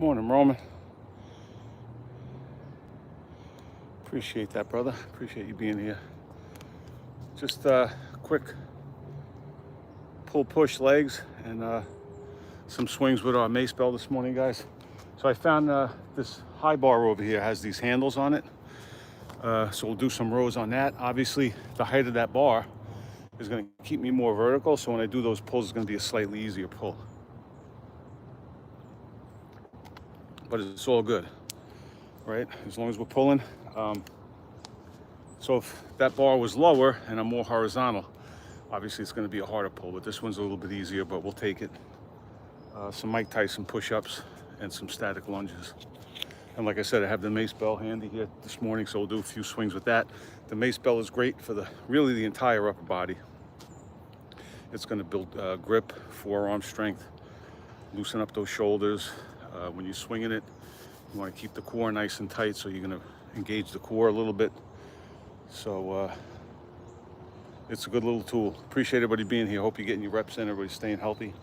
Morning, Roman. Appreciate that, brother. Appreciate you being here. Just quick pull-push legs and some swings with our mace bell this morning, guys. So I found this high bar over here has these handles on it. So we'll do some rows on that. Obviously, the height of that bar is going to keep me more vertical. So when I do those pulls, it's going to be a slightly easier pull. But it's all good, right? As long as we're pulling. So if that bar was lower and I'm more horizontal, obviously it's going to be a harder pull, but this one's a little bit easier, but we'll take it. Some Mike Tyson push-ups and some static lunges. And like I said, I have the mace bell handy here this morning, so we'll do a few swings with that. The mace bell is great for really the entire upper body. It's going to build grip, forearm strength, loosen up those shoulders. When you're swinging it, you want to keep the core nice and tight, so you're going to engage the core a little bit. So it's a good little tool. Appreciate everybody being here. Hope you're getting your reps in. Everybody's staying healthy.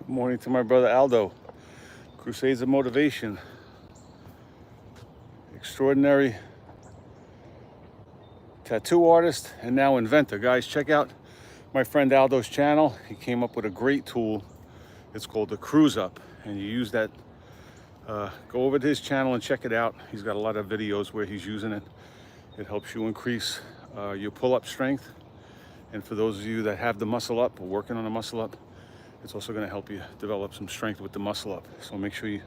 Good morning to my brother Aldo. Crusades of Motivation. Extraordinary tattoo artist and now inventor. Guys, check out my friend Aldo's channel. He came up with a great tool. It's called the Cruise Up, and you use that. Go over to his channel and check it out. He's got a lot of videos where he's using it. It helps you increase your pull-up strength, and for those of you that have the muscle up or working on the muscle up, it's also going to help you develop some strength with the muscle up. So make sure you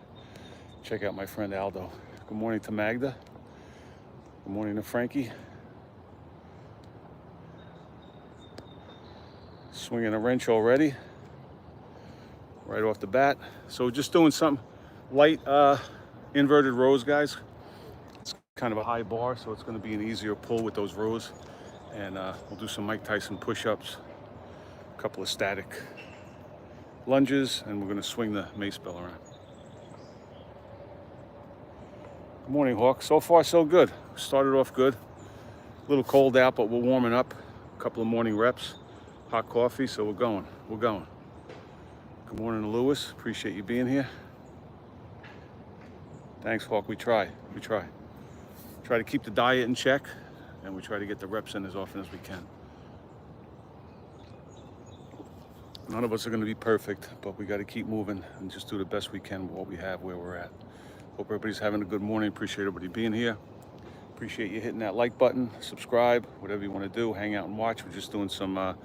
check out my friend Aldo. Good morning to Magda. Good morning to Frankie. Swinging a wrench already, right off the bat. So just doing some light inverted rows, guys. It's kind of a high bar, so it's going to be an easier pull with those rows. And we'll do some Mike Tyson push-ups, a couple of static lunges, and we're going to swing the mace bell around. Good morning, Hawk. So far, so good. Started off good. A little cold out, but we're warming up. A couple of morning reps. Hot coffee, so we're going. Good morning, Lewis. Appreciate you being here. Thanks, Hawk. We try. Try to keep the diet in check, and we try to get the reps in as often as we can. None of us are going to be perfect, but we got to keep moving and just do the best we can with what we have, where we're at. Hope everybody's having a good morning. Appreciate everybody being here. Appreciate you hitting that like button, subscribe, whatever you want to do. Hang out and watch. We're just doing some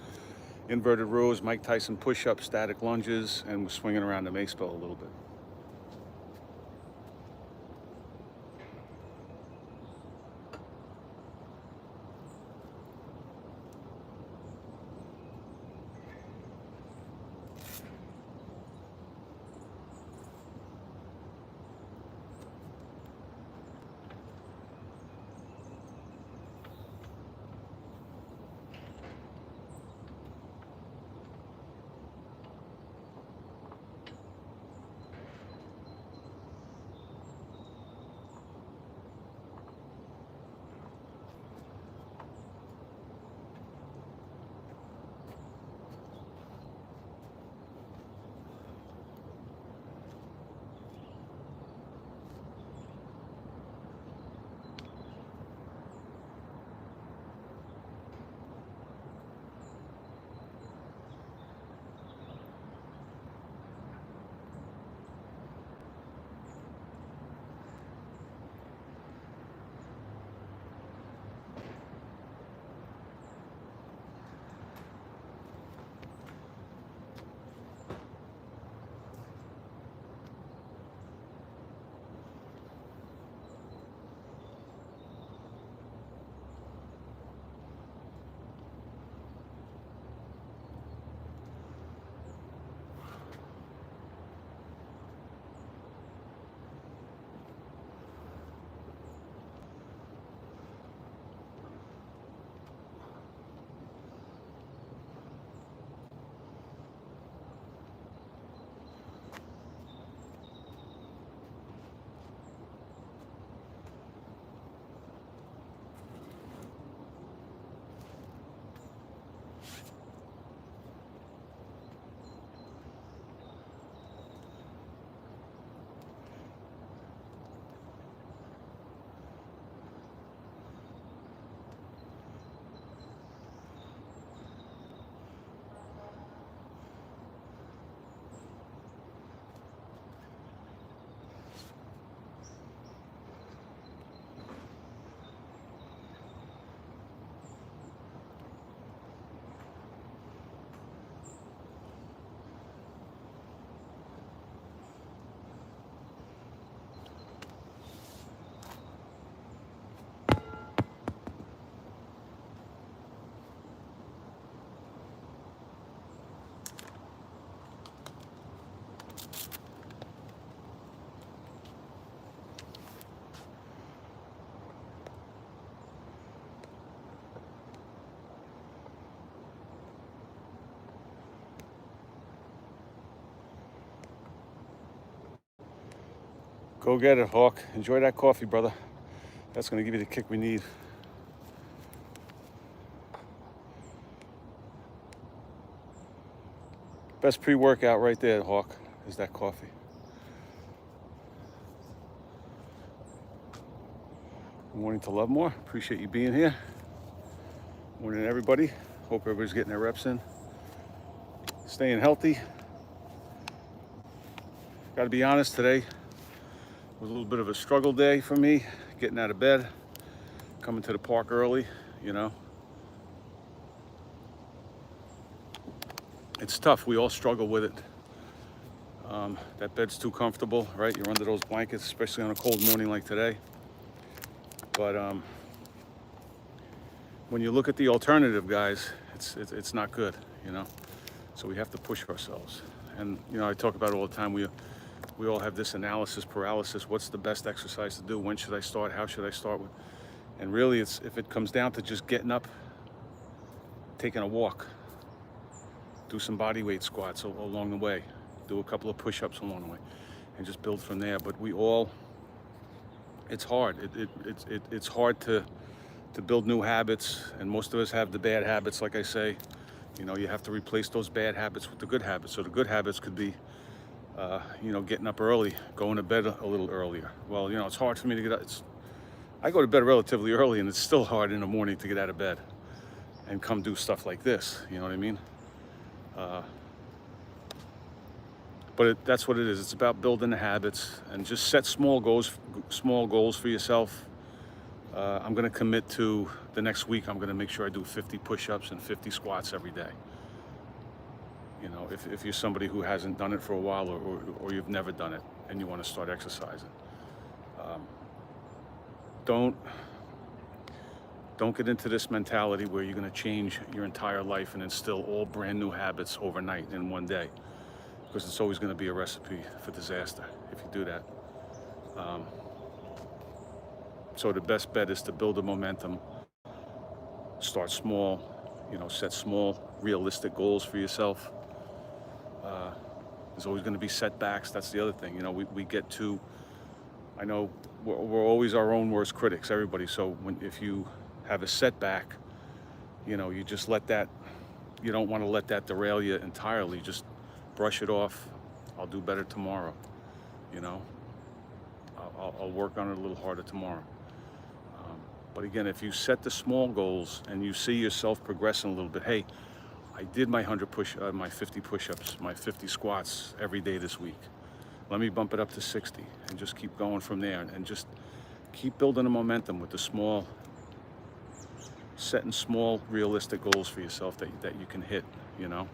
inverted rows, Mike Tyson push-ups, static lunges, and we're swinging around the mace bell a little bit. Go get it, Hawk. Enjoy that coffee, brother. That's going to give you the kick we need. Best pre-workout right there, Hawk, is that coffee. Good morning to Lovemore. Appreciate you being here. Morning, everybody. Hope everybody's getting their reps in. Staying healthy. Got to be honest, today was a little bit of a struggle day for me, getting out of bed, coming to the park early, you know. It's tough. We all struggle with it. That bed's too comfortable, right? You're under those blankets, especially on a cold morning like today. But when you look at the alternative, guys, it's not good, you know. So we have to push ourselves. And you know, I talk about it all the time. We all have this analysis paralysis. What's the best exercise to do? When should I start? How should I start with? And really, it's if it comes down to just getting up, taking a walk, do some body weight squats along the way, do a couple of push-ups along the way, and just build from there. But we all, it's hard. It's hard to build new habits, and most of us have the bad habits, like I say. You know, you have to replace those bad habits with the good habits. So the good habits could be, you know, getting up early, going to bed a little earlier. Well, you know, it's hard for me to get up. I go to bed relatively early, and it's still hard in the morning to get out of bed and come do stuff like this. You know what I mean? But that's what it is. It's about building the habits and just set small goals for yourself. I'm going to commit to the next week. I'm going to make sure I do 50 push-ups and 50 squats every day. You know, if you're somebody who hasn't done it for a while, or you've never done it and you want to start exercising, don't get into this mentality where you're going to change your entire life and instill all brand new habits overnight in one day, because it's always going to be a recipe for disaster if you do that. So the best bet is to build a momentum, start small, you know, set small, realistic goals for yourself. There's always going to be setbacks. That's the other thing. You know, we get too, I know we're always our own worst critics, everybody. So if you have a setback, you know, you just let that, you don't want to let that derail you entirely. Just brush it off. I'll do better tomorrow, you know. I'll work on it a little harder tomorrow. But again, if you set the small goals and you see yourself progressing a little bit, hey, I did my 50 push-ups, my 50 squats every day this week. Let me bump it up to 60 and just keep going from there, and just keep building a momentum with the setting small, realistic goals for yourself that you can hit, you know.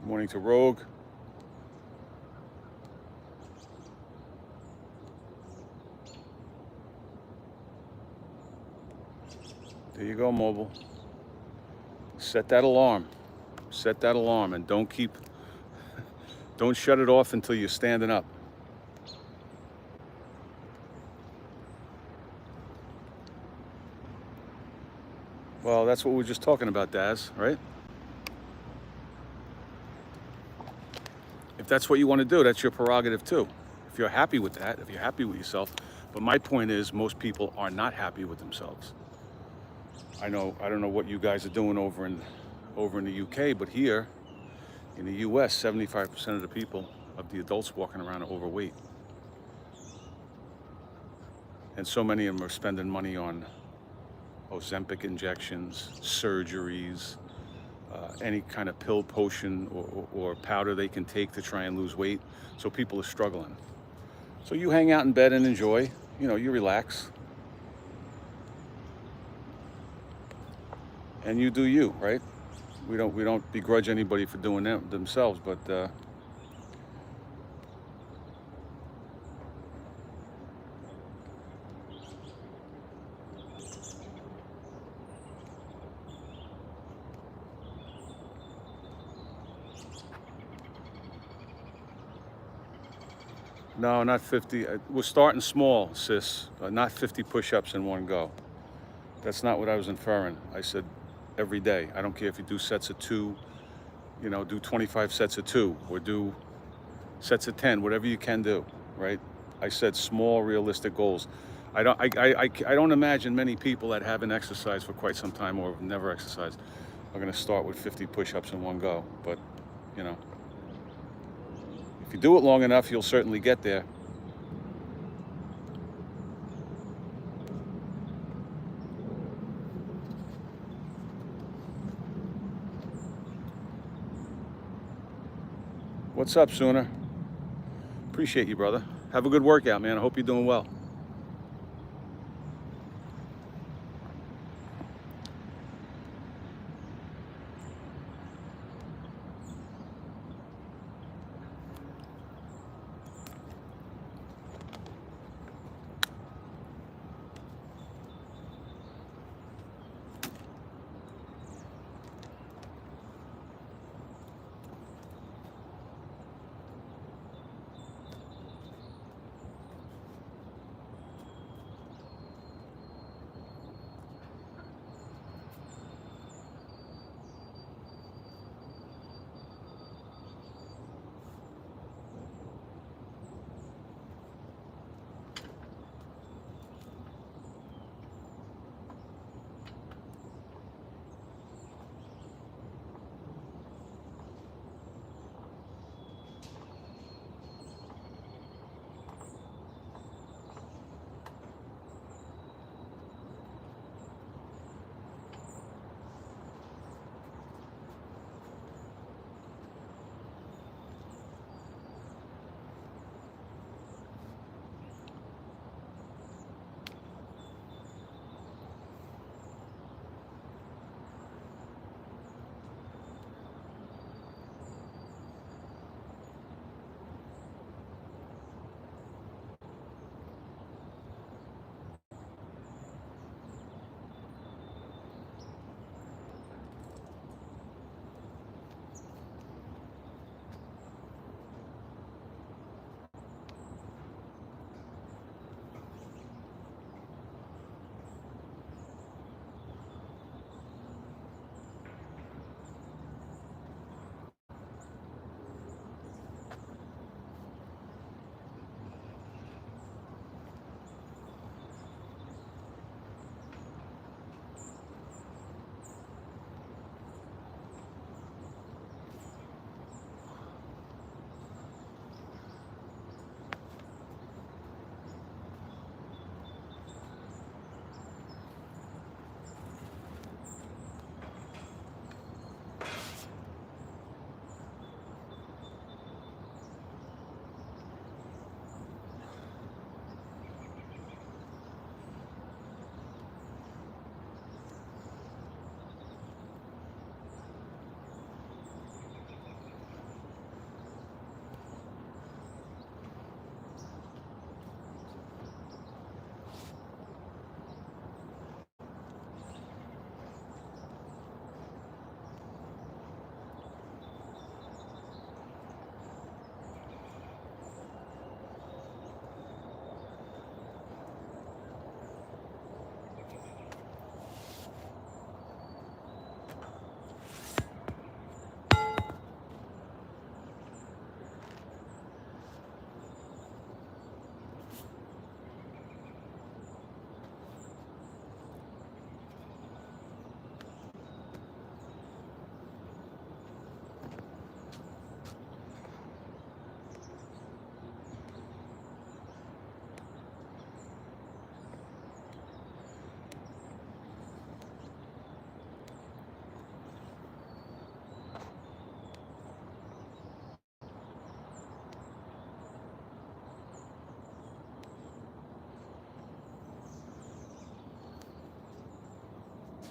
Morning to Rogue. There you go, Mobile. Set that alarm. Set that alarm, and don't shut it off until you're standing up. Well, that's what we were just talking about, Daz, right? If that's what you want to do, that's your prerogative too. If you're happy with that, if you're happy with yourself. But my point is, most people are not happy with themselves. I don't know what you guys are doing over in the UK, but here in the US, 75% of the people, of the adults walking around, are overweight. And so many of them are spending money on Ozempic injections, surgeries, any kind of pill, potion, or powder they can take to try and lose weight. So people are struggling. So you hang out in bed and enjoy, you know, you relax. And you do you, right? We don't begrudge anybody for doing that themselves, but no, not 50. We're starting small, sis. Not 50 push-ups in one go. That's not what I was inferring. I said every day. I don't care if you do sets of 2, you know, do 25 sets of 2, or do sets of 10, whatever you can do, right? I said small, realistic goals. I don't imagine many people that haven't exercised for quite some time or have never exercised are going to start with 50 push-ups in one go. But, you know, if you do it long enough, you'll certainly get there. What's up, Sooner? Appreciate you, brother. Have a good workout, man. I hope you're doing well.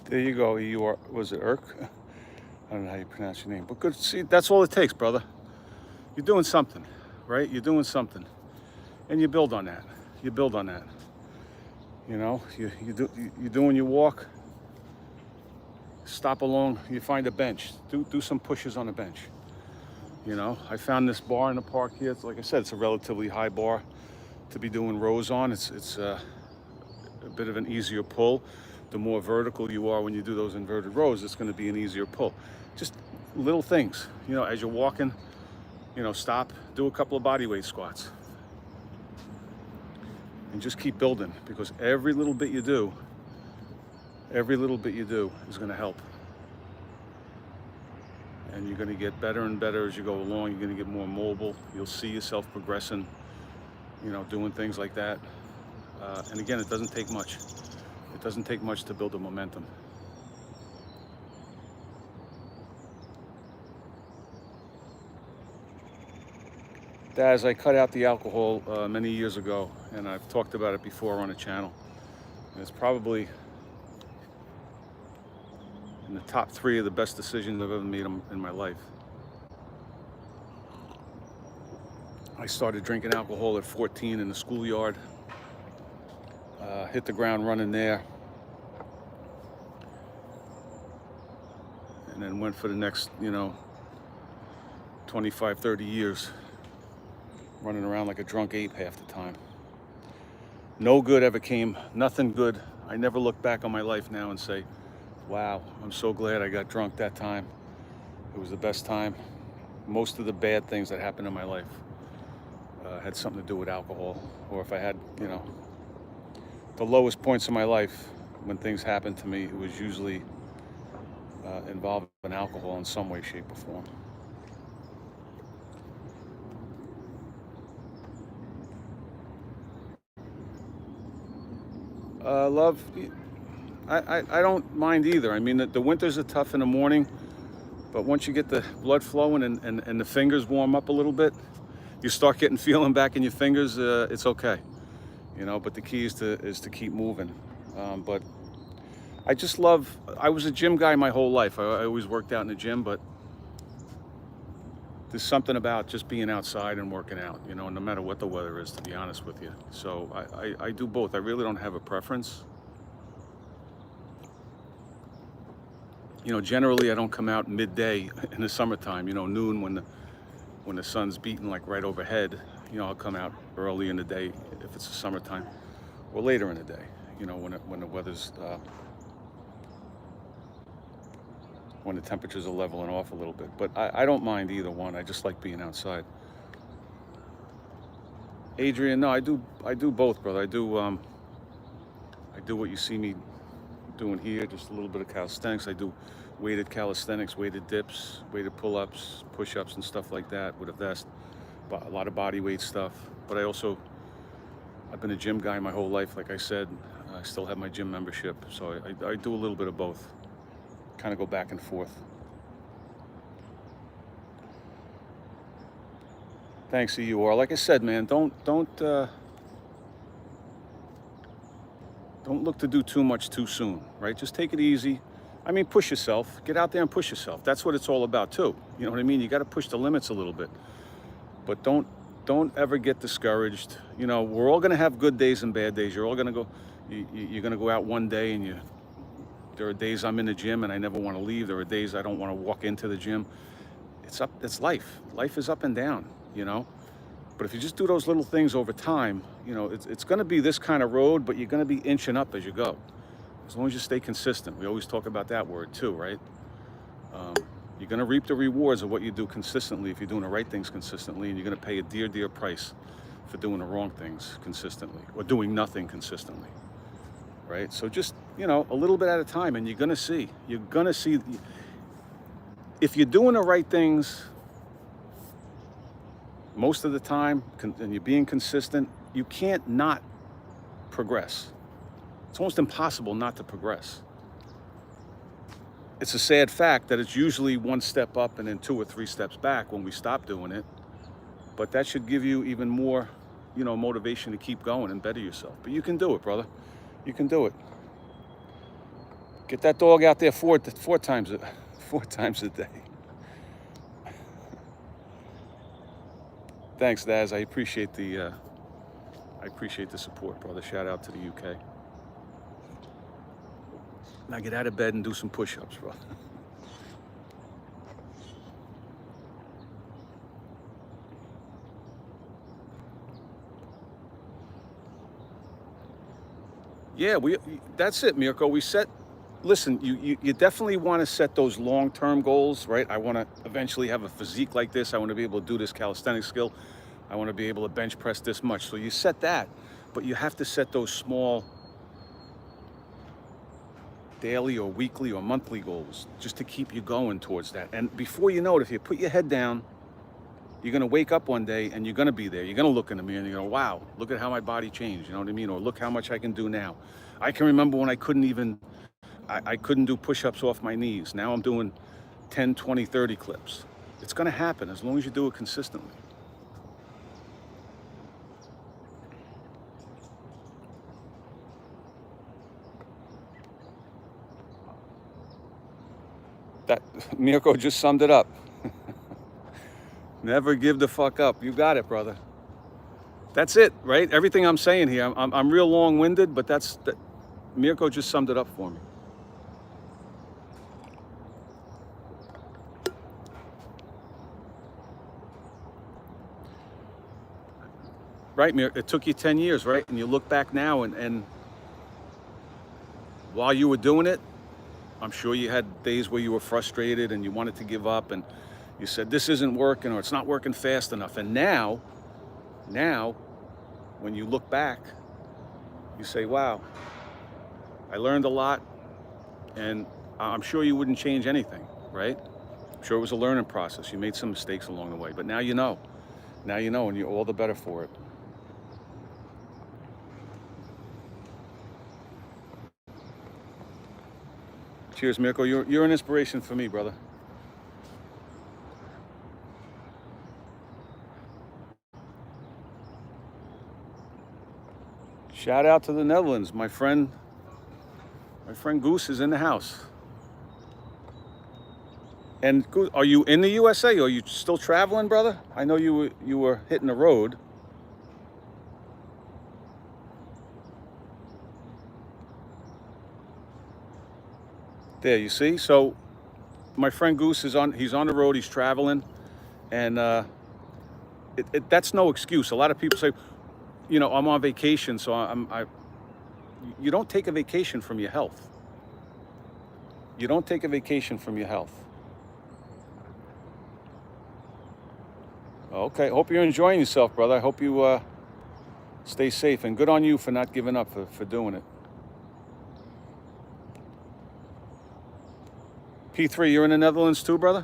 There you go. Was it Irk? I don't know how you pronounce your name, but good. See, that's all it takes, brother. You're doing something, right? You're doing something, and you build on that. You build on that. You know, you're doing your walk. Stop along. You find a bench. Do some pushes on the bench. You know, I found this bar in the park here. It's, like I said, it's a relatively high bar to be doing rows on. It's a bit of an easier pull. The more vertical you are when you do those inverted rows, it's going to be an easier pull. Just little things, you know, as you're walking, you know, stop, do a couple of bodyweight squats, and just keep building, because every little bit you do is going to help. And you're going to get better and better as you go along. You're going to get more mobile. You'll see yourself progressing, you know, doing things like that. And again, it doesn't take much. It doesn't take much to build a momentum. Daz, I cut out the alcohol many years ago, and I've talked about it before on the channel. And it's probably in the top 3 of the best decisions I've ever made in my life. I started drinking alcohol at 14 in the schoolyard. Hit the ground running there. And then went for the next, you know, 25, 30 years, running around like a drunk ape half the time. No good ever came, nothing good. I never look back on my life now and say, wow, I'm so glad I got drunk that time. It was the best time. Most of the bad things that happened in my life had something to do with alcohol. Or if I had, you know, the lowest points in my life, when things happened to me, it was usually involved in alcohol in some way, shape, or form. Love, I don't mind either. I mean, the winters are tough in the morning, but once you get the blood flowing and the fingers warm up a little bit, you start getting feeling back in your fingers, it's okay. You know, but the key is to keep moving. But I just love, I was a gym guy my whole life. I always worked out in the gym, but there's something about just being outside and working out, you know, no matter what the weather is, to be honest with you. So I do both. I really don't have a preference. You know, generally I don't come out midday in the summertime, you know, noon when the sun's beating like right overhead. You know, I'll come out early in the day if it's the summertime, or later in the day, you know, when the weather's, when the temperatures are leveling off a little bit. But I don't mind either one. I just like being outside. Adrian, no, I do both, brother. I do what you see me doing here, just a little bit of calisthenics. I do weighted calisthenics, weighted dips, weighted pull-ups, push-ups, and stuff like that with a vest. A lot of body weight stuff. But I've been a gym guy my whole life, like I said. I still have my gym membership, so I do a little bit of both. Kind of go back and forth. Thanks, EUR. Like I said, man, don't look to do too much too soon, right? Just take it easy. I mean, push yourself. Get out there and push yourself. That's what it's all about too. You know what I mean? You got to push the limits a little bit. But don't ever get discouraged. You know, we're all going to have good days and bad days. You're all going to go, you're going to go out one day and there are days I'm in the gym and I never want to leave. There are days I don't want to walk into the gym. It's life. Life is up and down, you know? But if you just do those little things over time, you know, it's going to be this kind of road, but you're going to be inching up as you go. As long as you stay consistent. We always talk about that word too, right? You're going to reap the rewards of what you do consistently if you're doing the right things consistently, and you're going to pay a dear, dear price for doing the wrong things consistently or doing nothing consistently, right? So just, you know, a little bit at a time, and you're going to see. If you're doing the right things most of the time and you're being consistent, you can't not progress. It's almost impossible not to progress. It's a sad fact that it's usually one step up and then 2 or 3 steps back when we stop doing it. But that should give you even more, you know, motivation to keep going and better yourself. But you can do it, brother. You can do it. Get that dog out there four times a day. Thanks, Daz. I appreciate the support, brother. Shout out to the UK. Now get out of bed and do some push-ups, brother. Yeah, that's it, Mirko. Listen, you definitely want to set those long-term goals, right? I want to eventually have a physique like this. I want to be able to do this calisthenics skill. I want to be able to bench press this much. So you set that, but you have to set those small daily or weekly or monthly goals just to keep you going towards that. And before you know it, if you put your head down, you're going to wake up one day and you're going to be there. You're going to look in the mirror and you're going to go, wow, look at how my body changed. You know what I mean? Or look how much I can do now. I can remember when I couldn't do push-ups off my knees. Now I'm doing 10, 20, 30 clips. It's going to happen as long as you do it consistently. That Mirko just summed it up. Never give the fuck up. You got it, brother. That's it, right? Everything I'm saying here, I'm real long-winded, but that Mirko just summed it up for me. Right, Mirko, it took you 10 years, right? And you look back now and while you were doing it, I'm sure you had days where you were frustrated and you wanted to give up and you said, this isn't working or it's not working fast enough. And now, when you look back, you say, wow, I learned a lot and I'm sure you wouldn't change anything, right? I'm sure it was a learning process. You made some mistakes along the way, but now you know. Now you know and you're all the better for it. Cheers, Mirko. You're an inspiration for me, brother. Shout out to the Netherlands. My friend Goose is in the house. And Goose, are you in the USA or are you still traveling, brother? I know you were hitting the road. There, you see? So my friend Goose he's on the road, he's traveling, and that's no excuse. A lot of people say, you know, I'm on vacation, so you don't take a vacation from your health. You don't take a vacation from your health. Okay, hope you're enjoying yourself, brother. I hope you stay safe, and good on you for not giving up, for doing it. P3, you're in the Netherlands too, brother?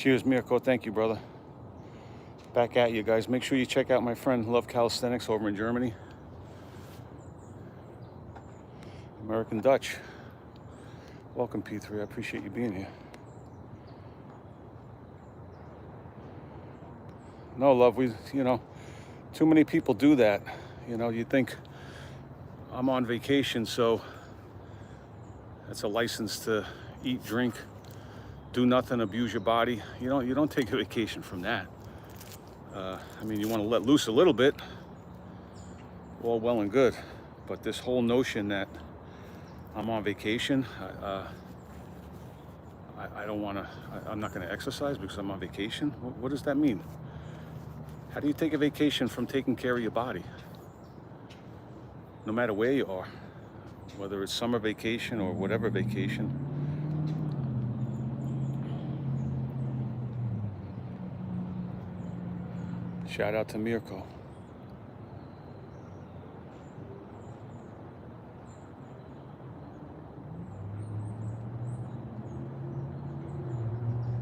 Cheers, Mirko. Thank you, brother. Back at you guys. Make sure you check out my friend Love Calisthenics over in Germany. American Dutch. Welcome, P3. I appreciate you being here. No, Love, too many people do that. You think I'm on vacation, so that's a license to eat, drink, do nothing, abuse your body. You don't take a vacation from that. You want to let loose a little bit, all well and good, but this whole notion that I'm on vacation, I don't want to, I'm not going to exercise because I'm on vacation. What does that mean? How do you take a vacation from taking care of your body? No matter where you are, whether it's summer vacation or whatever vacation. Shout out to Mirko.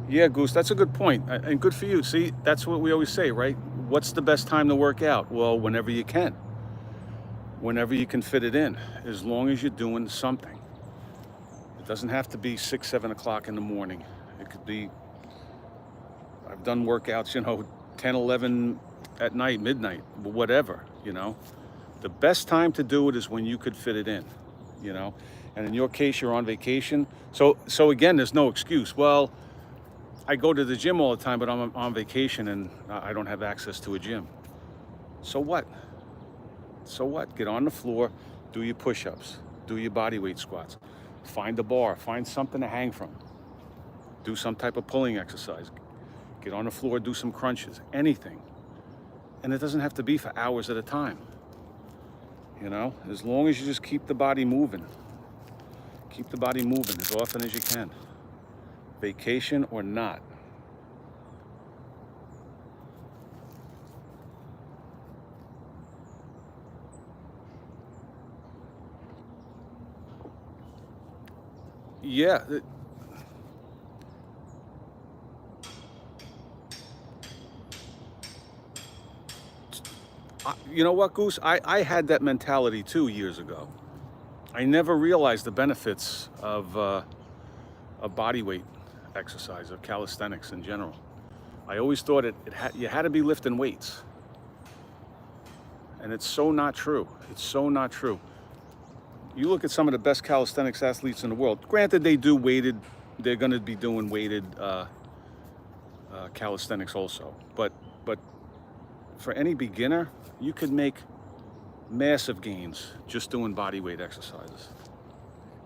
Yeah, Goose, that's a good point, and good for you. See, that's what we always say, right? What's the best time to work out? Well, whenever you can. Whenever you can fit it in, as long as you're doing something. It doesn't have to be 6, 7 o'clock in the morning. It could be, I've done workouts, 10, 11 at night, midnight, whatever, The best time to do it is when you could fit it in, And in your case, you're on vacation. So again, there's no excuse. Well, I go to the gym all the time, but I'm on vacation and I don't have access to a gym. So what? So what? Get on the floor, do your push-ups, do your bodyweight squats, find a bar, find something to hang from, do some type of pulling exercise, get on the floor, do some crunches, anything. And it doesn't have to be for hours at a time. As long as you just keep the body moving. Keep the body moving as often as you can. Vacation or not. Yeah. You know what, Goose? I had that mentality 2 years ago. I never realized the benefits of body weight exercise, of calisthenics in general. I always thought you had to be lifting weights. And it's so not true. It's so not true. You look at some of the best calisthenics athletes in the world. Granted, they're going to be doing weighted calisthenics also. But for any beginner, you could make massive gains just doing body weight exercises.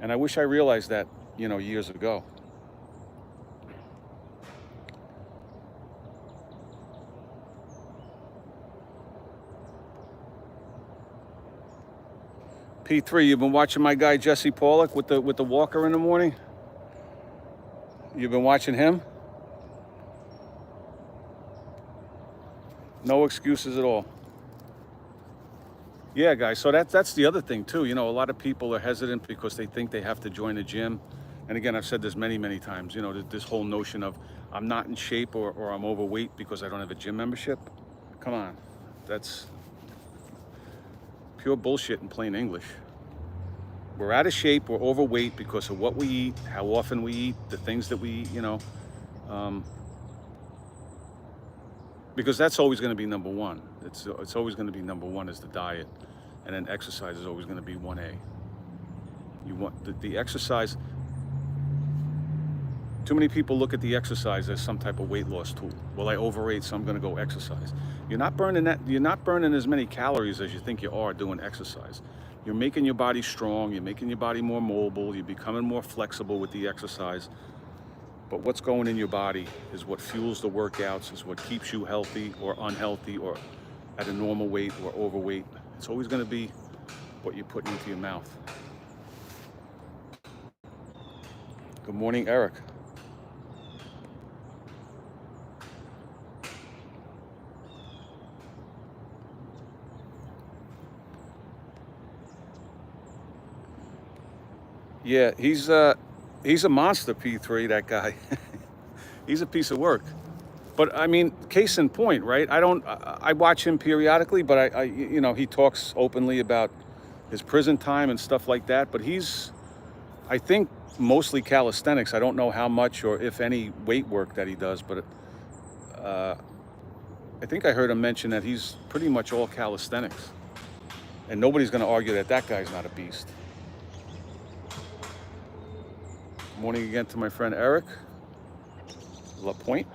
And I wish I realized that, years ago. P3, you've been watching my guy Jesse Pollock with the walker in the morning? You've been watching him? No excuses at all. Yeah, guys, so that's the other thing too. A lot of people are hesitant because they think they have to join a gym. And again, I've said this many, many times, this whole notion of I'm not in shape or I'm overweight because I don't have a gym membership. Come on, that's pure bullshit in plain English. We're out of shape, we're overweight because of what we eat, how often we eat, the things that we eat, because that's always going to be number one. It's always going to be number one is the diet, and then exercise is always going to be 1A. You want the exercise. Too many people look at the exercise as some type of weight loss tool. Well, I overate, so I'm going to go exercise. You're not burning that. You're not burning as many calories as you think you are doing exercise. You're making your body strong. You're making your body more mobile. You're becoming more flexible with the exercise. But what's going in your body is what fuels the workouts, is what keeps you healthy or unhealthy or at a normal weight or overweight. It's always going to be what you're putting into your mouth. Good morning, Eric. Yeah, he's a monster, P3, that guy. He's a piece of work. But I mean, case in point, right? I watch him periodically, but you know, he talks openly about his prison time and stuff like that. But he's, I think, mostly calisthenics. I don't know how much or if any weight work that he does, but I think I heard him mention that he's pretty much all calisthenics. And nobody's going to argue that that guy's not a beast. Good morning again to my friend Eric LaPointe.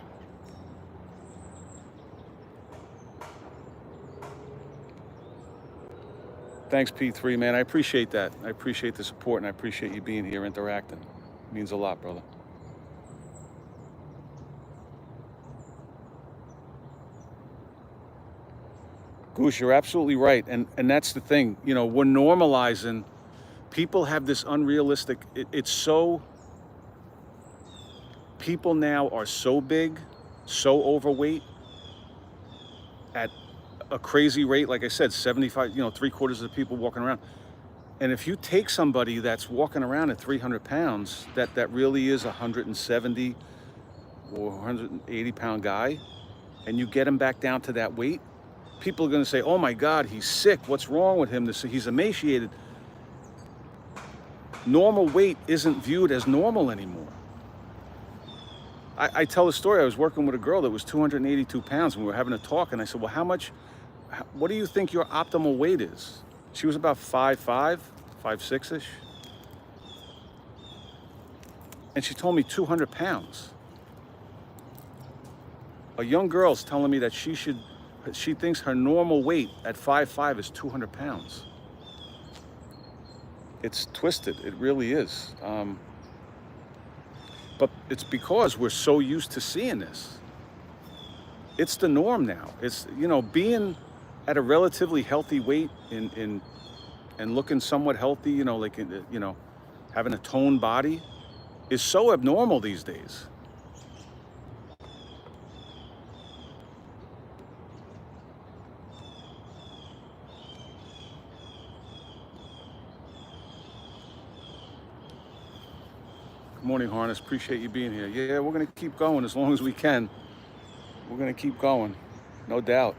Thanks, P3, man. I appreciate that. I appreciate the support, and I appreciate you being here interacting. It means a lot, brother. Goose, you're absolutely right. And that's the thing. You know, we're normalizing. People have this unrealistic, it's so, people now are so big, so overweight at a crazy rate. Like I said, 75, you know, 3/4 of the people walking around. And if you take somebody that's walking around at 300 pounds, that really is a 170 or 180 pound guy, and you get him back down to that weight, people are going to say, oh my God, he's sick. What's wrong with him? He's emaciated. Normal weight isn't viewed as normal anymore. I tell a story. I was working with a girl that was 282 pounds, and we were having a talk, and I said, well, what do you think your optimal weight is? She was about 5'5", 5'6"-ish. And she told me 200 pounds. A young girl's telling me that she thinks her normal weight at 5'5" is 200 pounds. It's twisted, it really is. But it's because we're so used to seeing this. It's the norm now. It's, you know, being at a relatively healthy weight and looking somewhat healthy, you know, like, you know, having a toned body is so abnormal these days. Good morning, Harness. Appreciate you being here. Yeah, we're going to keep going as long as we can. We're going to keep going, no doubt.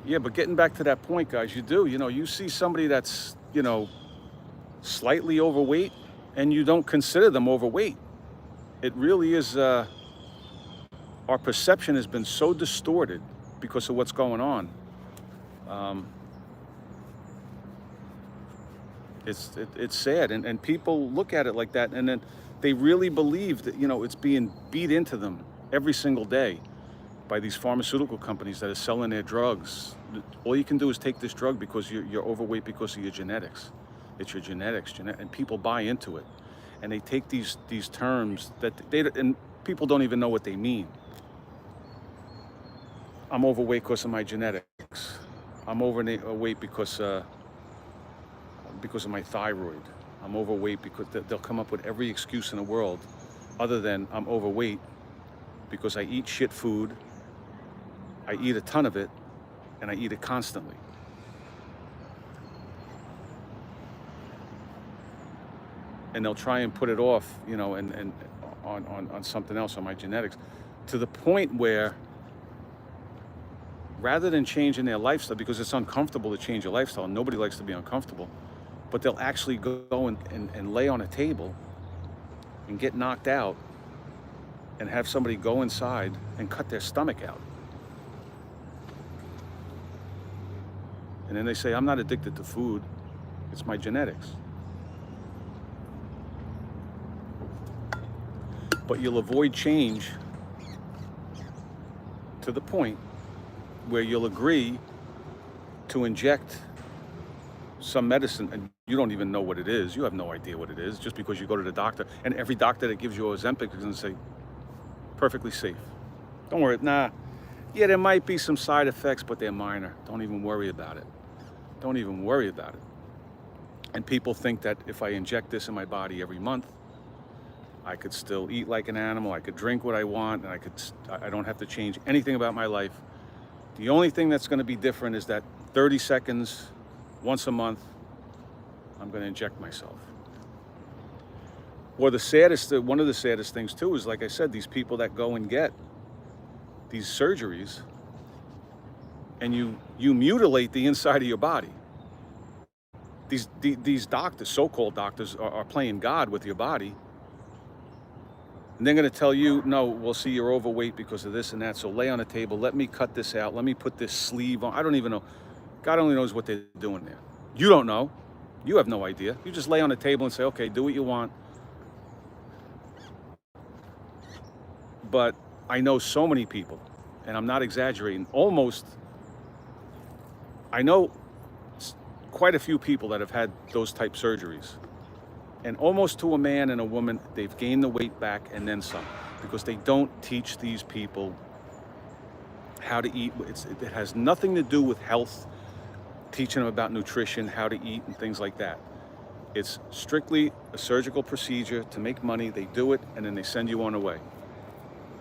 Yeah, but getting back to that point, guys, you know, you see somebody that's, you know, slightly overweight, and you don't consider them overweight. It really is, our perception has been so distorted because of what's going on. It's sad, and people look at it like that, and then they really believe that, you know, it's being beat into them every single day by these pharmaceutical companies that are selling their drugs. All you can do is take this drug because you're overweight because of your genetics. It's your genetics, and people buy into it, and they take these terms that and people don't even know what they mean. I'm overweight because of my genetics. I'm overweight because of my thyroid. I'm overweight because they'll come up with every excuse in the world other than I'm overweight because I eat shit food, I eat a ton of it, and I eat it constantly. And they'll try and put it off, you know, and on something else, on my genetics, to the point where rather than changing their lifestyle, because it's uncomfortable to change your lifestyle, nobody likes to be uncomfortable, but they'll actually go and lay on a table and get knocked out and have somebody go inside and cut their stomach out. And then they say, I'm not addicted to food, it's my genetics. But you'll avoid change to the point where you'll agree to inject some medicine and you don't even know what it is. You have no idea what it is, just because you go to the doctor, and every doctor that gives you Ozempic is going to say, perfectly safe. Don't worry, nah. Yeah, there might be some side effects, but they're minor. Don't even worry about it. Don't even worry about it. And people think that if I inject this in my body every month, I could still eat like an animal, I could drink what I want, and I don't have to change anything about my life. The only thing that's going to be different is that 30 seconds once a month I'm going to inject myself. Or one of the saddest things too is, like I said, these people that go and get these surgeries and you mutilate the inside of your body. These doctors, so-called doctors, are playing God with your body. And they're going to tell you, no, we'll see you're overweight because of this and that. So lay on the table. Let me cut this out. Let me put this sleeve on. I don't even know. God only knows what they're doing there. You don't know. You have no idea. You just lay on the table and say, okay, do what you want. But I know so many people, and I'm not exaggerating, I know quite a few people that have had those type surgeries. And almost to a man and a woman, they've gained the weight back and then some, because they don't teach these people how to eat. It has nothing to do with health, teaching them about nutrition, how to eat and things like that. It's strictly a surgical procedure to make money. They do it and then they send you on the way.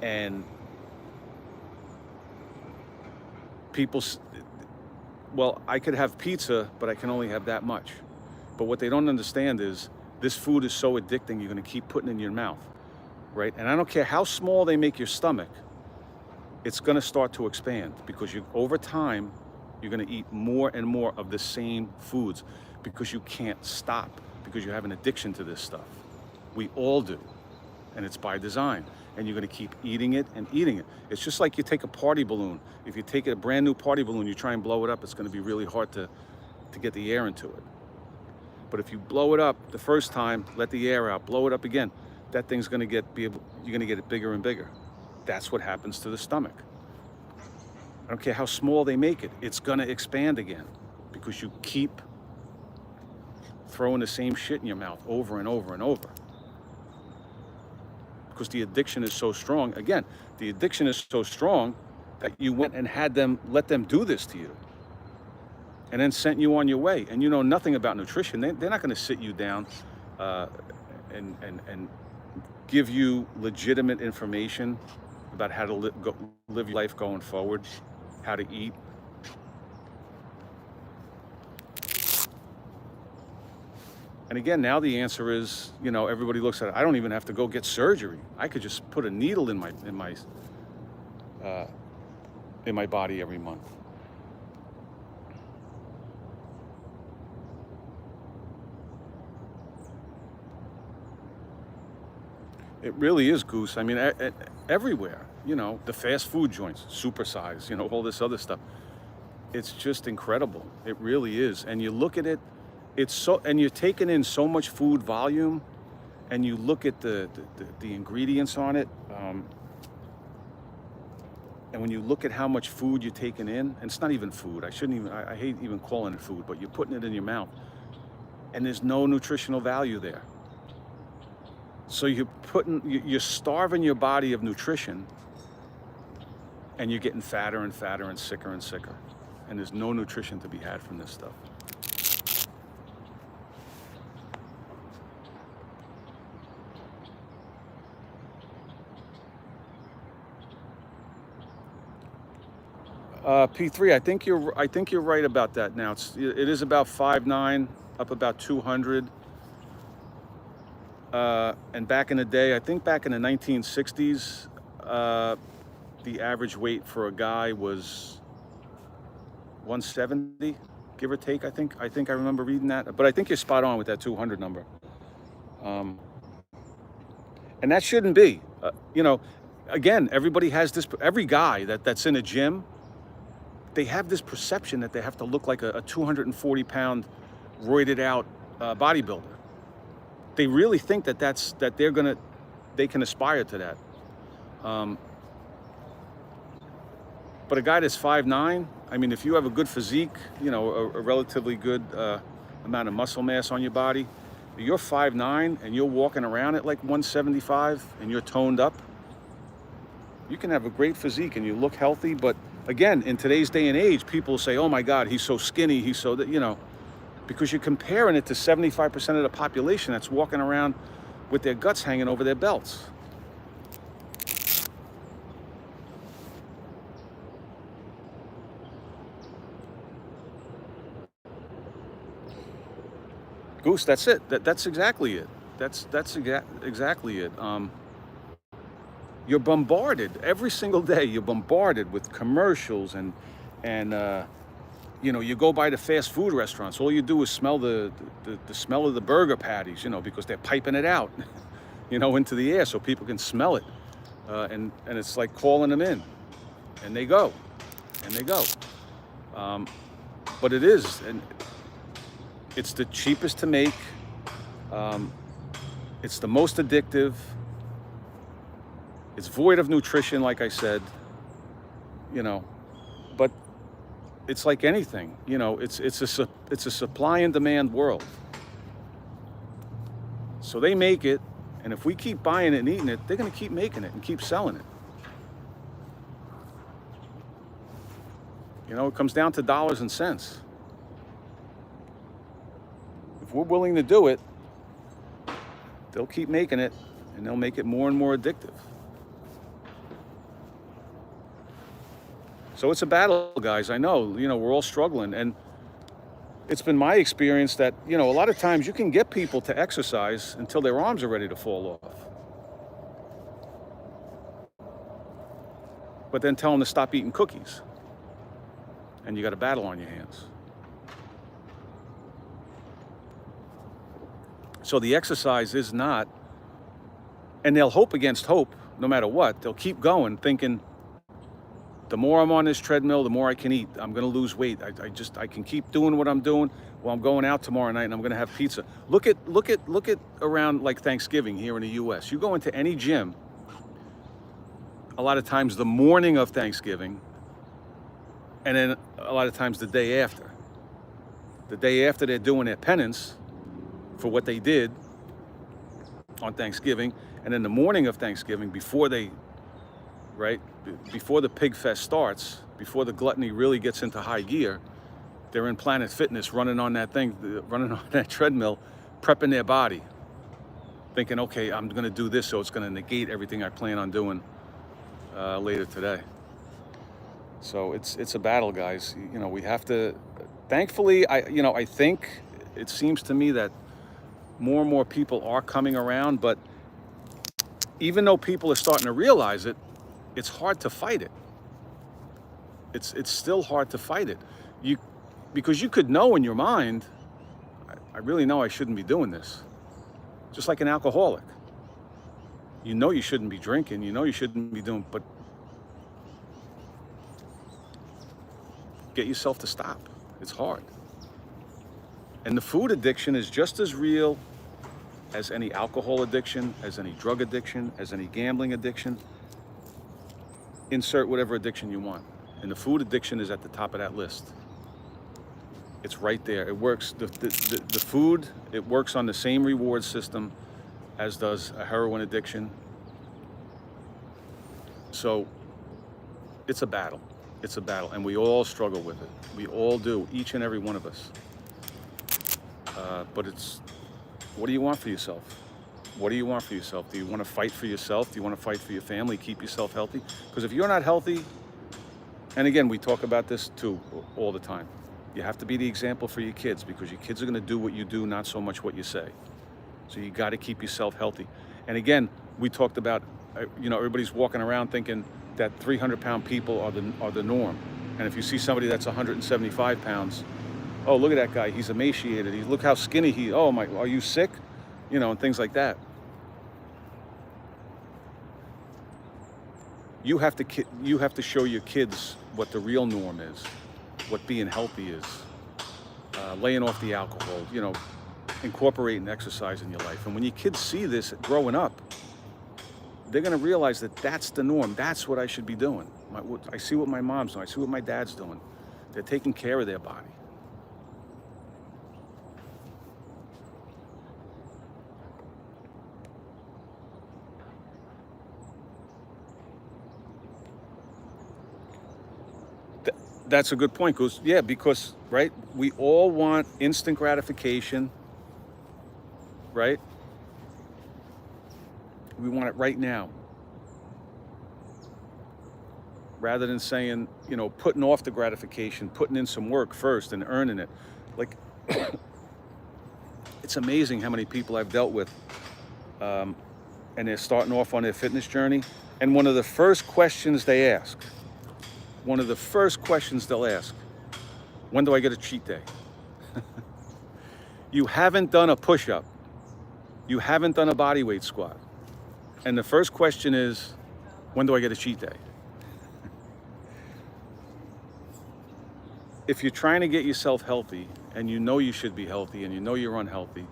And people, well, I could have pizza, but I can only have that much. But what they don't understand is this food is so addicting, you're going to keep putting it in your mouth, right? And I don't care how small they make your stomach, it's going to start to expand, because over time, you're going to eat more and more of the same foods, because you can't stop, because you have an addiction to this stuff. We all do, and it's by design. And you're going to keep eating it and eating it. It's just like you take a party balloon. If you take a brand new party balloon, you try and blow it up, it's going to be really hard to get the air into it. But if you blow it up the first time, let the air out, blow it up again, that thing's going to you're going to get it bigger and bigger. That's what happens to the stomach. I don't care how small they make it, it's going to expand again, because you keep throwing the same shit in your mouth over and over and over. Because the addiction is so strong. Again, the addiction is so strong that you went and let them do this to you, and then sent you on your way. And you know nothing about nutrition. They're not going to sit you down and give you legitimate information about how to live your life going forward, how to eat. And again, now the answer is, everybody looks at it. I don't even have to go get surgery. I could just put a needle in my body every month. It really is, Goose. I mean, everywhere. The fast food joints, supersize. All this other stuff. It's just incredible. It really is. And you look at it. And you're taking in so much food volume, and you look at the ingredients on it, and when you look at how much food you're taking in, and it's not even food. I hate even calling it food, but you're putting it in your mouth, and there's no nutritional value there. So you're starving your body of nutrition, and you're getting fatter and fatter and sicker, and there's no nutrition to be had from this stuff. P3, I think you're right about that. Now it is about 5'9", up about 200. And back in the day, I think back in the 1960s, the average weight for a guy was 170, give or take. I think I remember reading that, but I think you're spot on with that 200 number. And that shouldn't be. Again, everybody has this. Every guy that's in a gym, they have this perception that they have to look like a 240-pound, roided out bodybuilder. They really think that they can aspire to that. But a guy that's 5'9", I mean, if you have a good physique, a relatively good amount of muscle mass on your body, you're 5'9" and you're walking around at like 175 and you're toned up, you can have a great physique and you look healthy. But again, in today's day and age, people say, oh my God, he's so skinny, he's so that, because you're comparing it to 75% of the population that's walking around with their guts hanging over their belts. Goose, that's it. That's exactly it. Exactly it. You're bombarded every single day. You're bombarded with commercials and you go by the fast food restaurants. All you do is smell the smell of the burger patties, because they're piping it out, into the air so people can smell it, and it's like calling them in, and they go, but it is, and it's the cheapest to make. It's the most addictive. It's void of nutrition, like I said, but it's like anything, it's a supply and demand world. So they make it, and if we keep buying it and eating it, they're going to keep making it and keep selling it. It comes down to dollars and cents. If we're willing to do it, they'll keep making it, and they'll make it more and more addictive. So it's a battle, guys. I know, we're all struggling. And it's been my experience that, a lot of times you can get people to exercise until their arms are ready to fall off. But then tell them to stop eating cookies. And you got a battle on your hands. So the exercise is not, and they'll hope against hope, no matter what. They'll keep going thinking, the more I'm on this treadmill, the more I can eat. I'm going to lose weight. I can keep doing what I'm doing. Well, I'm going out tomorrow night and I'm going to have pizza. Look at around like Thanksgiving here in the U.S. You go into any gym, a lot of times the morning of Thanksgiving, and then a lot of times the day after. The day after, they're doing their penance for what they did on Thanksgiving, and then the morning of Thanksgiving, before the pig fest starts, before the gluttony really gets into high gear, they're in Planet Fitness running on that treadmill, prepping their body, thinking, okay, I'm going to do this, so it's going to negate everything I plan on doing later today. So it's a battle, guys. We have to, thankfully, I think it seems to me that more and more people are coming around, but even though people are starting to realize it, it's hard to fight it. It's still hard to fight it. Because you could know in your mind, I really know I shouldn't be doing this. Just like an alcoholic. You shouldn't be drinking, you shouldn't be doing, but get yourself to stop. It's hard. And the food addiction is just as real as any alcohol addiction, as any drug addiction, as any gambling addiction. Insert whatever addiction you want. And the food addiction is at the top of that list. It's right there. It works. The food, it works on the same reward system as does a heroin addiction. So it's a battle. It's a battle. And we all struggle with it. We all do, each and every one of us. But what do you want for yourself? What do you want for yourself? Do you want to fight for yourself? Do you want to fight for your family? Keep yourself healthy? Because if you're not healthy, and again, we talk about this too all the time, you have to be the example for your kids, because your kids are going to do what you do, not so much what you say. So you got to keep yourself healthy. And again, we talked about, everybody's walking around thinking that 300-pound people are the norm. And if you see somebody that's 175 pounds, oh, look at that guy, he's emaciated. Look how skinny he is. Oh my, are you sick? And things like that. You have to show your kids what the real norm is, what being healthy is, laying off the alcohol, incorporating exercise in your life. And when your kids see this growing up, they're going to realize that that's the norm. That's what I should be doing. I see what my mom's doing. I see what my dad's doing. They're taking care of their body. That's a good point, Goose. Yeah, because, right, we all want instant gratification, right? We want it right now. Rather than saying, putting off the gratification, putting in some work first and earning it. Like, it's amazing how many people I've dealt with, and they're starting off on their fitness journey, and one of the first questions they ask, one of the first questions they'll ask, when do I get a cheat day? You haven't done a push-up. You haven't done a bodyweight squat. And the first question is, when do I get a cheat day? If you're trying to get yourself healthy, and you know you should be healthy, and you know you're unhealthy,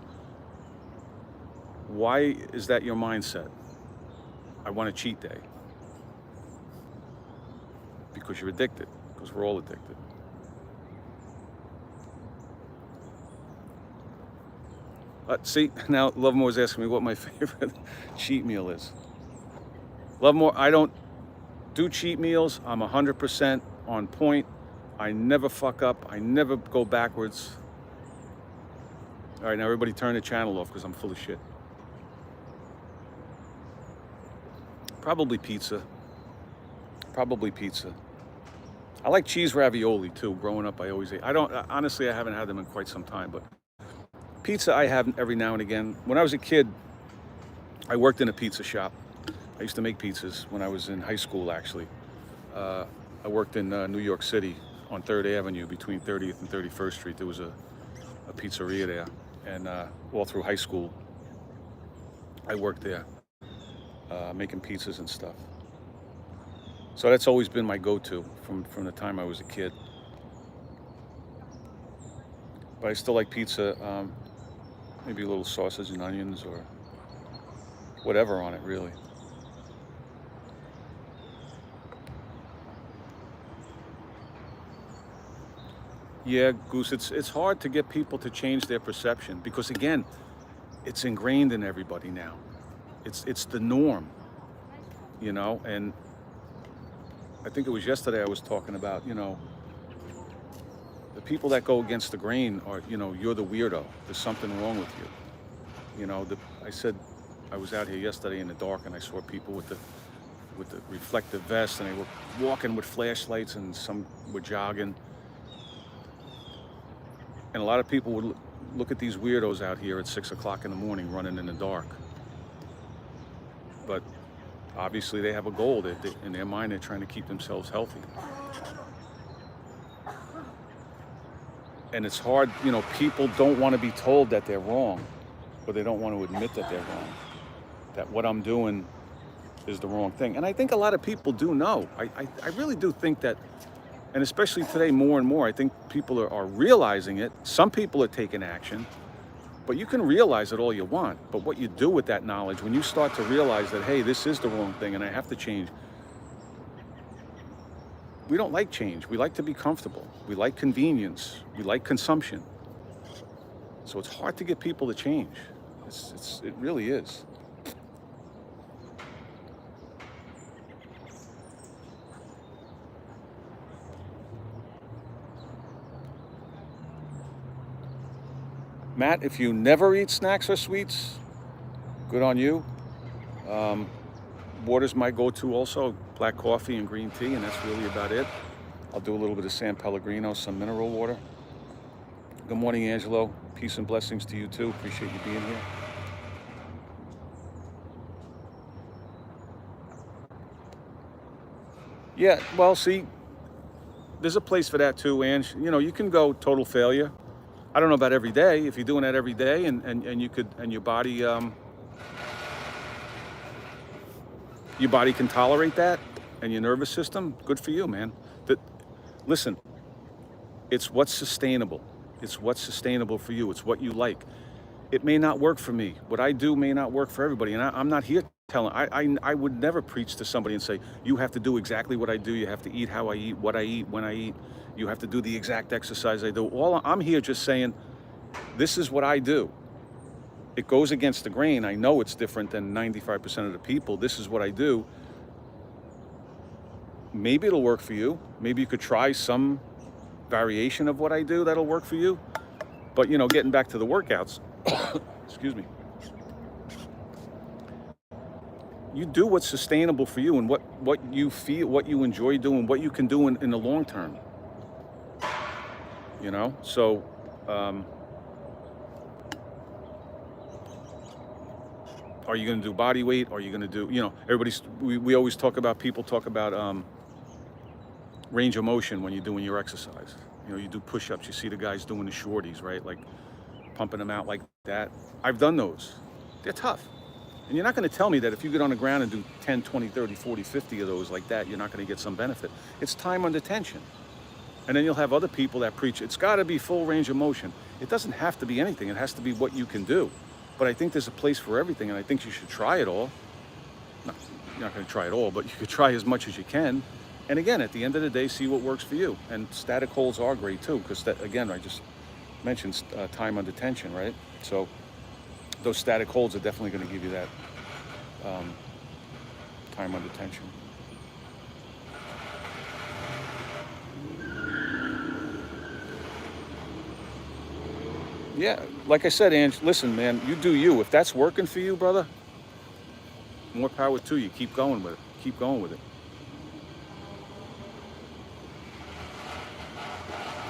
why is that your mindset? I want a cheat day. Because you're addicted, because we're all addicted. See, now Lovemore was asking me what my favorite cheat meal is. Lovemore, I don't do cheat meals. I'm 100% on point. I never fuck up. I never go backwards. All right, now everybody turn the channel off because I'm full of shit. Probably pizza. Probably pizza. I like cheese ravioli too. Growing up, I always ate. Honestly, I haven't had them in quite some time, but pizza I have every now and again. When I was a kid, I worked in a pizza shop. I used to make pizzas when I was in high school, actually. I worked in New York City on 3rd Avenue between 30th and 31st Street. There was a pizzeria there. And all through high school, I worked there, making pizzas and stuff. So that's always been my go-to from the time I was a kid. But I still like pizza, maybe a little sausage and onions or whatever on it, really. Yeah, Goose, it's hard to get people to change their perception because, again, it's ingrained in everybody now. It's the norm, you know, and I think it was yesterday I was talking about, you know, the people that go against the grain are, you know, you're the weirdo. There's something wrong with you. You know, I said I was out here yesterday in the dark and I saw people with the reflective vest and they were walking with flashlights and some were jogging. And a lot of people would look at these weirdos out here at 6 o'clock in the morning running in the dark. But obviously they have a goal. In their mind, they're trying to keep themselves healthy. And it's hard, you know, people don't want to be told that they're wrong, or they don't want to admit that they're wrong, that what I'm doing is the wrong thing. And I think a lot of people do know. I really do think that, and especially today more and more, I think people are realizing it. Some people are taking action, but you can realize it all you want. But what you do with that knowledge, when you start to realize that, hey, this is the wrong thing and I have to change. We don't like change. We like to be comfortable. We like convenience. We like consumption. So it's hard to get people to change. It really is. Matt, if you never eat snacks or sweets, good on you. Water's my go-to also, black coffee and green tea, and that's really about it. I'll do a little bit of San Pellegrino, some mineral water. Good morning, Angelo. Peace and blessings to you too. Appreciate you being here. Yeah, well, see, there's a place for that too, Ange. You know, you can go total failure. I don't know about every day. If you're doing that every day and you could, and your body can tolerate that, and your nervous system, good for you, man. Listen, it's what's sustainable. It's what's sustainable for you. It's what you like. It may not work for me. What I do may not work for everybody. And I'm not here telling, I would never preach to somebody and say, you have to do exactly what I do. You have to eat how I eat, what I eat, when I eat. You have to do the exact exercise I do. I'm here just saying, this is what I do. It goes against the grain. I know it's different than 95% of the people. This is what I do. Maybe it'll work for you. Maybe you could try some variation of what I do that'll work for you. But, you know, getting back to the workouts, excuse me. You do what's sustainable for you and what you feel, what you enjoy doing, what you can do in the long term. You know, so are you going to do body weight? Are you going to do, we always talk about, people talk about range of motion when you're doing your exercise. You do push-ups, you see the guys doing the shorties, right? Like pumping them out like that. I've done those. They're tough. And you're not going to tell me that if you get on the ground and do 10, 20, 30, 40, 50 of those like that, you're not going to get some benefit. It's time under tension. And then you'll have other people that preach, it's got to be full range of motion. It doesn't have to be anything. It has to be what you can do. But I think there's a place for everything, and I think you should try it all. No, you're not going to try it all, but you could try as much as you can. And again, at the end of the day, see what works for you. And static holds are great too, because again, I just mentioned time under tension, right? So those static holds are definitely going to give you that time under tension. Yeah, like I said, Ange, listen, man, you do you. If that's working for you, brother, more power to you. Keep going with it. Keep going with it.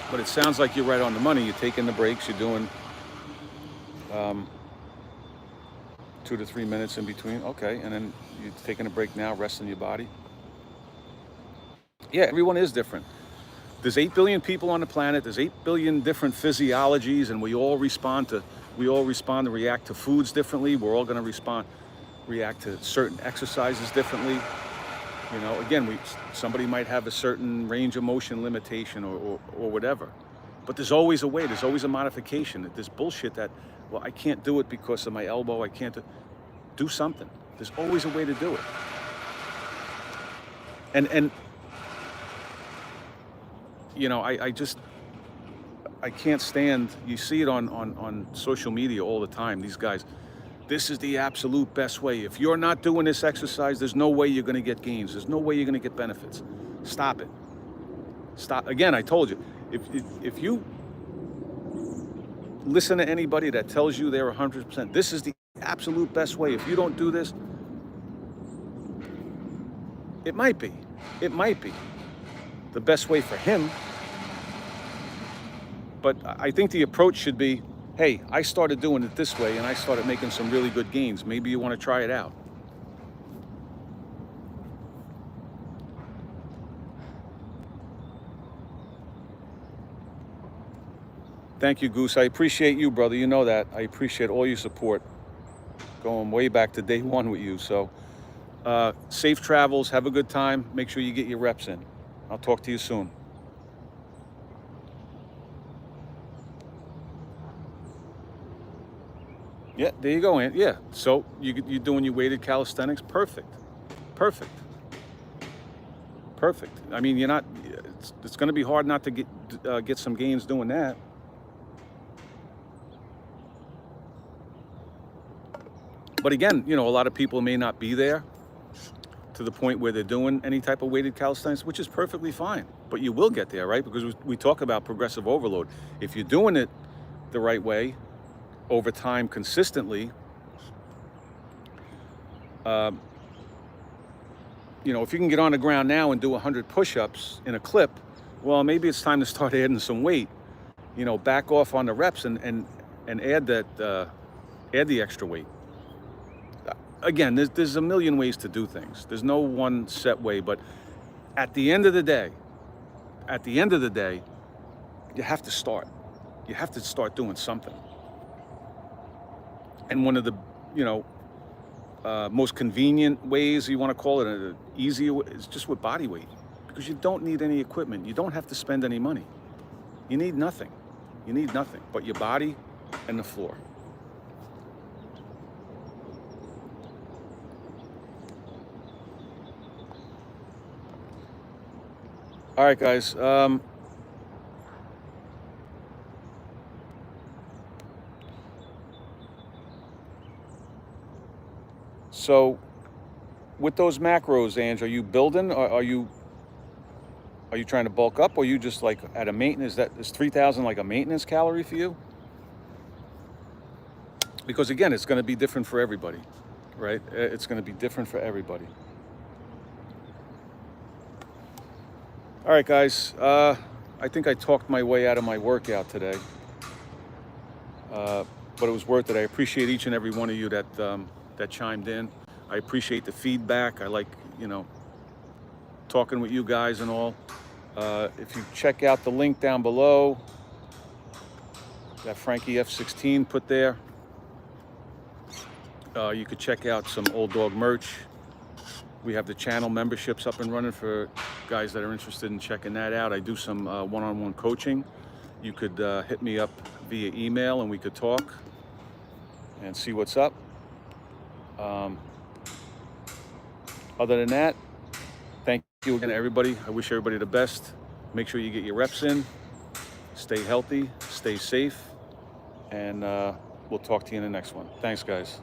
But it sounds like you're right on the money. You're taking the breaks. You're doing 2 to 3 minutes in between. Okay, and then you're taking a break now, resting your body. Yeah, everyone is different. There's 8 billion people on the planet. There's 8 billion different physiologies, and we all respond and react to foods differently. We're all going to react to certain exercises differently. Again, somebody might have a certain range of motion limitation or whatever, but there's always a way. There's always a modification. There's bullshit that, well, I can't do it because of my elbow. I can't do something. There's always a way to do it. And I can't stand, you see it on social media all the time, these guys, this is the absolute best way. If you're not doing this exercise, there's no way you're going to get gains. There's no way you're going to get benefits. Stop it. Stop. Again, I told you, if you listen to anybody that tells you they're 100%, this is the absolute best way. If you don't do this, it might be the best way for him. But I think the approach should be, hey, I started doing it this way and I started making some really good gains. Maybe you want to try it out. Thank you, Goose. I appreciate you, brother. You know that. I appreciate all your support. Going way back to day one with you. So safe travels. Have a good time. Make sure you get your reps in. I'll talk to you soon. Yeah, there you go, Aunt. Yeah, so you're doing your weighted calisthenics. Perfect. I mean, you're not. It's going to be hard not to get some gains doing that. But again, a lot of people may not be there to the point where they're doing any type of weighted calisthenics, which is perfectly fine. But you will get there, right? Because we talk about progressive overload. If you're doing it the right way, over time, consistently, if you can get on the ground now and do 100 push-ups in a clip, well, maybe it's time to start adding some weight. Back off on the reps and add that, add the extra weight. Again, there's a million ways to do things. There's no one set way, but at the end of the day, you have to start. You have to start doing something. And one of the, most convenient ways, you want to call it, an easier way, is just with body weight, because you don't need any equipment. You don't have to spend any money. You need nothing. But your body and the floor. All right, guys. So with those macros, Ange, are you building, or are you trying to bulk up, or are you just like at a maintenance? Is 3,000 like a maintenance calorie for you? Because again, it's going to be different for everybody, right? It's going to be different for everybody. All right, guys. I think I talked my way out of my workout today, but it was worth it. I appreciate each and every one of you that that chimed in. I appreciate the feedback. I like, you know, talking with you guys and all. If you check out the link down below, that Frankie F16 put there. You could check out some Old Dog merch. We have the channel memberships up and running for guys that are interested in checking that out. I do some one-on-one coaching. You could hit me up via email and we could talk and see what's up. Other than that, thank you again, everybody. I wish everybody the best. Make sure you get your reps in. Stay healthy, stay safe, and we'll talk to you in the next one. Thanks, guys.